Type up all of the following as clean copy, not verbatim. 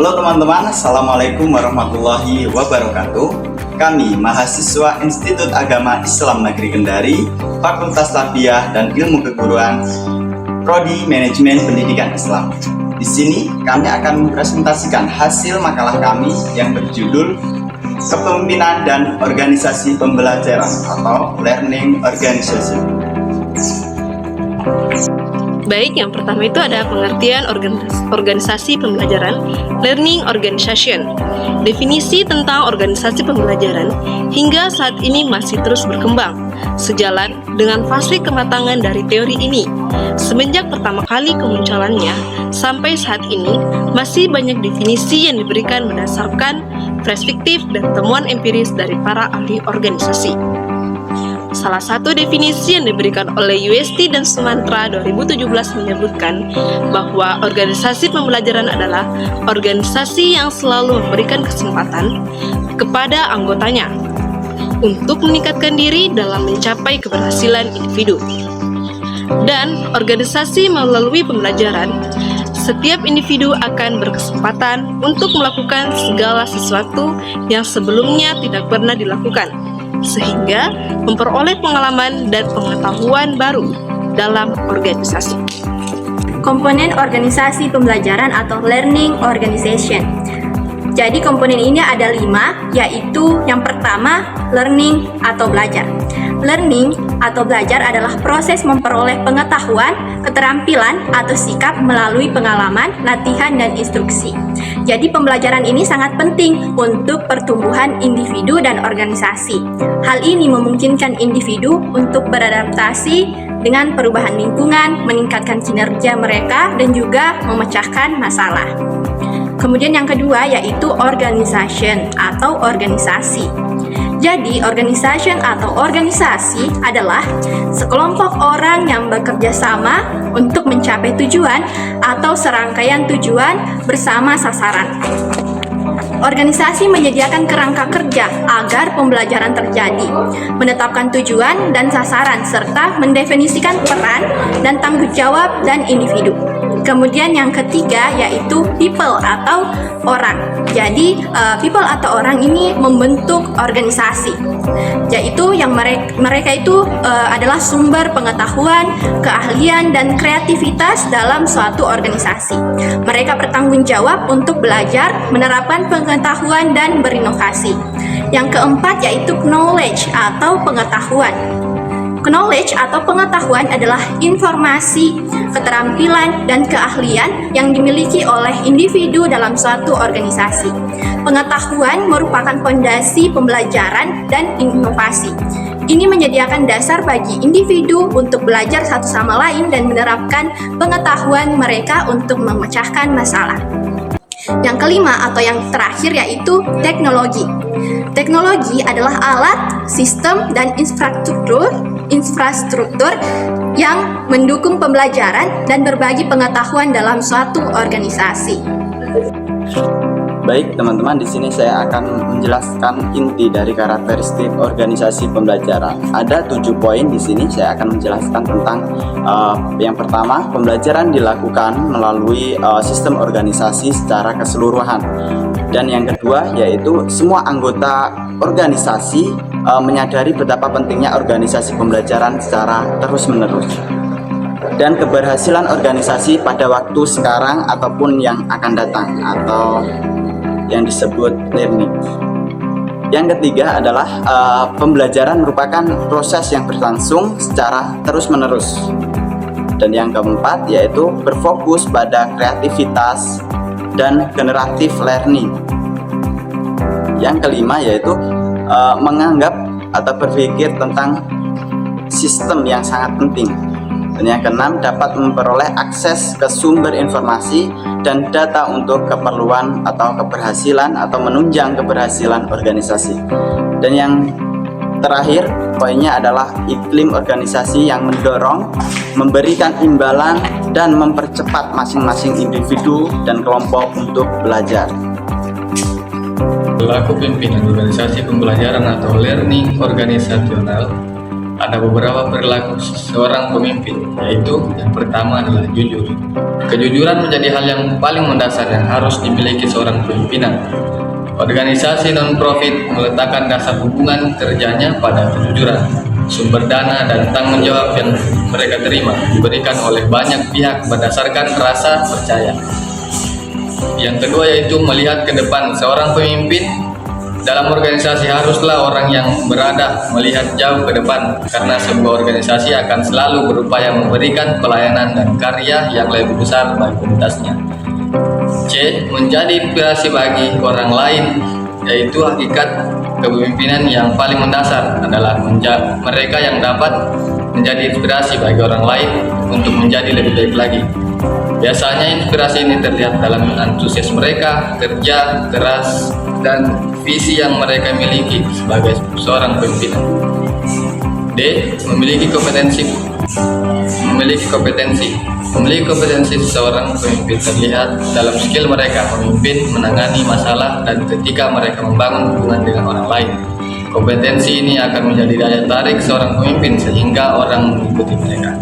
Halo teman-teman, Assalamualaikum warahmatullahi wabarakatuh. Kami mahasiswa Institut Agama Islam Negeri Kendari, Fakultas Tarbiyah dan Ilmu Keguruan, Prodi Manajemen Pendidikan Islam. Di sini kami akan mempresentasikan hasil makalah kami yang berjudul Kepemimpinan dan Organisasi Pembelajaran atau Learning Organization. Baik, yang pertama itu ada pengertian organisasi pembelajaran, learning organization. Definisi tentang organisasi pembelajaran hingga saat ini masih terus berkembang, sejalan dengan fase kematangan dari teori ini. Semenjak pertama kali kemunculannya, sampai saat ini masih banyak definisi yang diberikan berdasarkan perspektif dan temuan empiris dari para ahli organisasi. Salah satu definisi yang diberikan oleh UST dan Sumantra 2017 menyebutkan bahwa organisasi pembelajaran adalah organisasi yang selalu memberikan kesempatan kepada anggotanya untuk meningkatkan diri dalam mencapai keberhasilan individu. Dan organisasi melalui pembelajaran, setiap individu akan berkesempatan untuk melakukan segala sesuatu yang sebelumnya tidak pernah dilakukan, sehingga memperoleh pengalaman dan pengetahuan baru dalam organisasi. Komponen organisasi pembelajaran atau learning organization. Jadi komponen ini ada 5, yaitu yang pertama learning atau belajar. Learning atau belajar adalah proses memperoleh pengetahuan, keterampilan, atau sikap melalui pengalaman, latihan, dan instruksi. Jadi pembelajaran ini sangat penting untuk pertumbuhan individu dan organisasi. Hal ini memungkinkan individu untuk beradaptasi dengan perubahan lingkungan, meningkatkan kinerja mereka, dan juga memecahkan masalah. Kemudian yang kedua yaitu organization atau organisasi. Jadi organisation atau organisasi adalah sekelompok orang yang bekerja sama untuk mencapai tujuan atau serangkaian tujuan bersama sasaran. Organisasi menyediakan kerangka kerja agar pembelajaran terjadi, menetapkan tujuan dan sasaran, serta mendefinisikan peran dan tanggung jawab dan individu. Kemudian yang ketiga yaitu people atau orang. Jadi people atau orang ini membentuk organisasi, yaitu yang mereka itu adalah sumber pengetahuan, keahlian, dan kreativitas dalam suatu organisasi. Mereka bertanggung jawab untuk belajar, menerapkan pengetahuan, dan berinovasi. Yang keempat yaitu knowledge atau pengetahuan. Knowledge atau pengetahuan adalah informasi, keterampilan, dan keahlian yang dimiliki oleh individu dalam suatu organisasi. Pengetahuan merupakan fondasi pembelajaran dan inovasi. Ini menyediakan dasar bagi individu untuk belajar satu sama lain dan menerapkan pengetahuan mereka untuk memecahkan masalah. Yang kelima atau yang terakhir yaitu teknologi. Teknologi adalah alat, sistem, dan infrastruktur yang mendukung pembelajaran dan berbagi pengetahuan dalam suatu organisasi. Baik teman-teman, di sini saya akan menjelaskan inti dari karakteristik organisasi pembelajaran. Ada 7 poin di sini. Saya akan menjelaskan tentang yang pertama, pembelajaran dilakukan melalui sistem organisasi secara keseluruhan. Dan yang kedua yaitu semua anggota organisasi menyadari betapa pentingnya organisasi pembelajaran secara terus-menerus. Dan keberhasilan organisasi pada waktu sekarang ataupun yang akan datang atau yang disebut learning. Yang ketiga adalah pembelajaran merupakan proses yang berlangsung secara terus-menerus. Dan yang keempat yaitu berfokus pada kreativitas dan generatif learning. Yang kelima yaitu menganggap atau berpikir tentang sistem yang sangat penting. Dan yang keenam dapat memperoleh akses ke sumber informasi dan data untuk keperluan atau keberhasilan atau menunjang keberhasilan organisasi. Dan yang terakhir poinnya adalah iklim organisasi yang mendorong, memberikan imbalan, dan mempercepat masing-masing individu dan kelompok untuk belajar. Selaku pimpinan organisasi pembelajaran atau learning organisasional, ada beberapa perilaku seorang pemimpin, yaitu yang pertama adalah jujur. Kejujuran menjadi hal yang paling mendasar yang harus dimiliki seorang pimpinan. Organisasi non-profit meletakkan dasar hubungan kerjanya pada kejujuran. Sumber dana dan tanggung jawab yang mereka terima diberikan oleh banyak pihak berdasarkan rasa percaya. Yang kedua yaitu melihat ke depan. Seorang pemimpin dalam organisasi haruslah orang yang berada melihat jauh ke depan, karena sebuah organisasi akan selalu berupaya memberikan pelayanan dan karya yang lebih besar bagi komunitasnya. C. Menjadi inspirasi bagi orang lain, yaitu hakikat kepemimpinan yang paling mendasar adalah mereka yang dapat menjadi inspirasi bagi orang lain untuk menjadi lebih baik lagi. Biasanya inspirasi ini terlihat dalam antusias mereka, kerja keras, dan visi yang mereka miliki sebagai seorang pimpinan. D. Memiliki kompetensi seorang pemimpin terlihat dalam skill mereka memimpin, menangani masalah, dan ketika mereka membangun hubungan dengan orang lain. Kompetensi ini akan menjadi daya tarik seorang pemimpin sehingga orang mengikuti mereka.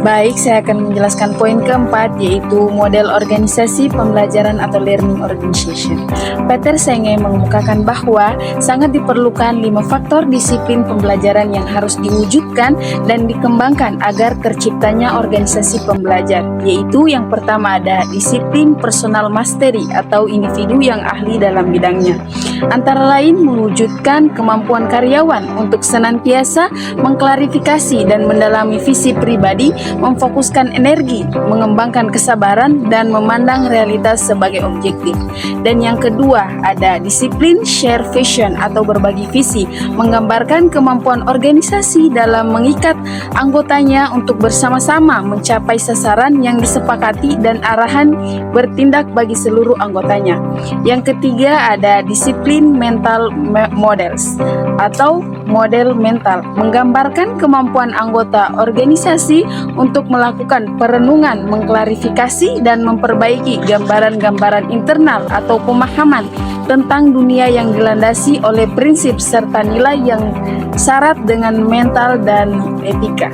Baik, saya akan menjelaskan poin keempat, yaitu model organisasi pembelajaran atau learning organization. Peter Senge mengemukakan bahwa sangat diperlukan 5 faktor disiplin pembelajaran yang harus diwujudkan dan dikembangkan agar terciptanya organisasi pembelajar, yaitu yang pertama ada disiplin personal mastery atau individu yang ahli dalam bidangnya. Antara lain mewujudkan kemampuan karyawan untuk senantiasa mengklarifikasi dan mendalami visi pribadi, memfokuskan energi, mengembangkan kesabaran, dan memandang realitas sebagai objektif. Dan yang kedua, ada disiplin share vision atau berbagi visi, menggambarkan kemampuan organisasi dalam mengikat anggotanya untuk bersama-sama mencapai sasaran yang disepakati dan arahan bertindak bagi seluruh anggotanya. Yang ketiga, ada disiplin mental models atau model mental, menggambarkan kemampuan anggota organisasi untuk melakukan perenungan, mengklarifikasi, dan memperbaiki gambaran-gambaran internal atau pemahaman tentang dunia yang dilandasi oleh prinsip serta nilai yang syarat dengan mental dan etika.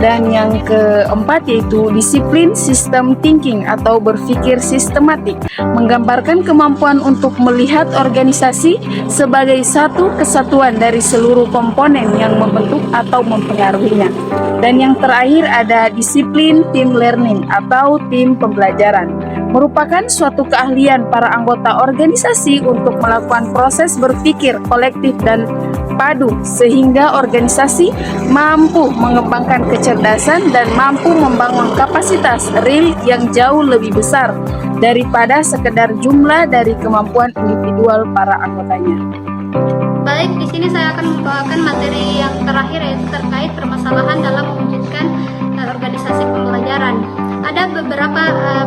Dan yang keempat yaitu disiplin system thinking atau berpikir sistematik, menggambarkan kemampuan untuk melihat organisasi sebagai satu kesatuan dari seluruh komponen yang membentuk atau mempengaruhinya. Dan yang terakhir ada disiplin team learning atau tim pembelajaran, merupakan suatu keahlian para anggota organisasi untuk melakukan proses berpikir kolektif dan padu sehingga organisasi mampu mengembangkan kecerdasan dan mampu membangun kapasitas real yang jauh lebih besar daripada sekedar jumlah dari kemampuan individual para anggotanya. Baik, di sini saya akan membawakan materi yang terakhir, yaitu terkait permasalahan dalam mewujudkan organisasi pembelajaran. Ada beberapa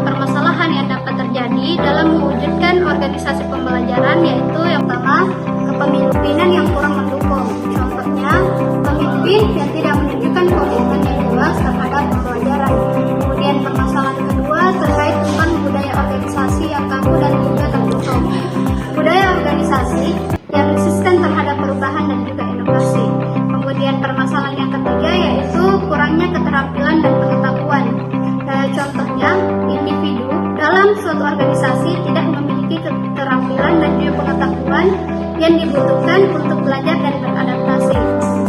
permasalahan yang dapat terjadi dalam mewujudkan organisasi pembelajaran, yaitu yang pertama, kepemimpinan yang kurang mendukung. Contohnya, pemimpin yang tidak menunjukkan komitmen yang jelas terhadap pembelajaran. Kemudian permasalahan kedua terkait tentang budaya organisasi yang kaku dan juga tertutup. Budaya organisasi yang resisten terhadap perubahan dan juga inovasi. Kemudian permasalahan yang ketiga yaitu kurangnya keterampilan dan pengetahuan. Contohnya, individu dalam suatu organisasi tidak memiliki keterampilan dan juga pengetahuan yang dibutuhkan untuk belajar dan beradaptasi.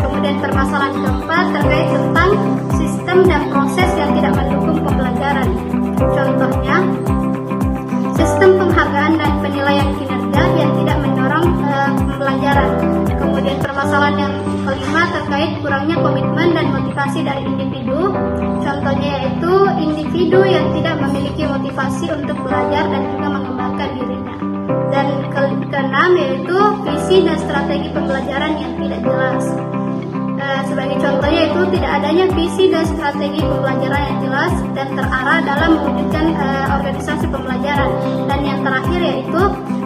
Kemudian permasalahan keempat terkait tentang sistem dan proses yang tidak mendukung pembelajaran. Contohnya, sistem penghargaan dan penilaian kinerja yang tidak mendorong pembelajaran. Kemudian permasalahan yang kelima terkait kurangnya komitmen dan motivasi dari individu. Contohnya yaitu individu yang tidak memiliki motivasi untuk belajar dan juga mengembangkan dirinya. Dan keenam yaitu visi dan strategi pembelajaran yang tidak jelas. Sebagai contohnya itu tidak adanya visi dan strategi pembelajaran yang jelas dan terarah dalam mewujudkan organisasi pembelajaran. Dan yang terakhir yaitu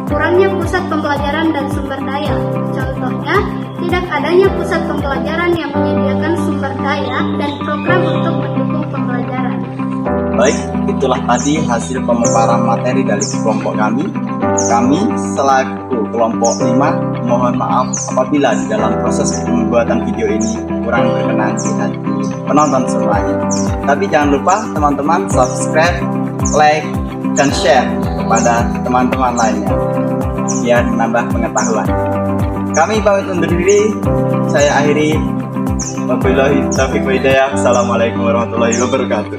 kurangnya pusat pembelajaran dan sumber daya. Contohnya, tidak adanya pusat pembelajaran yang menyediakan sumber daya dan program untuk mendukung pembelajaran. Baik, itulah tadi hasil pemaparan materi dari kelompok kami. Kami selaku kelompok 5 mohon maaf apabila di dalam proses pembuatan video ini kurang berkenan di hati penonton semuanya. Tapi jangan lupa teman-teman subscribe, like, dan share kepada teman-teman lainnya biar menambah pengetahuan. Kami pamit undur diri. Saya akhiri. Wabillahi taufiq wal hidayah. Assalamualaikum warahmatullahi wabarakatuh.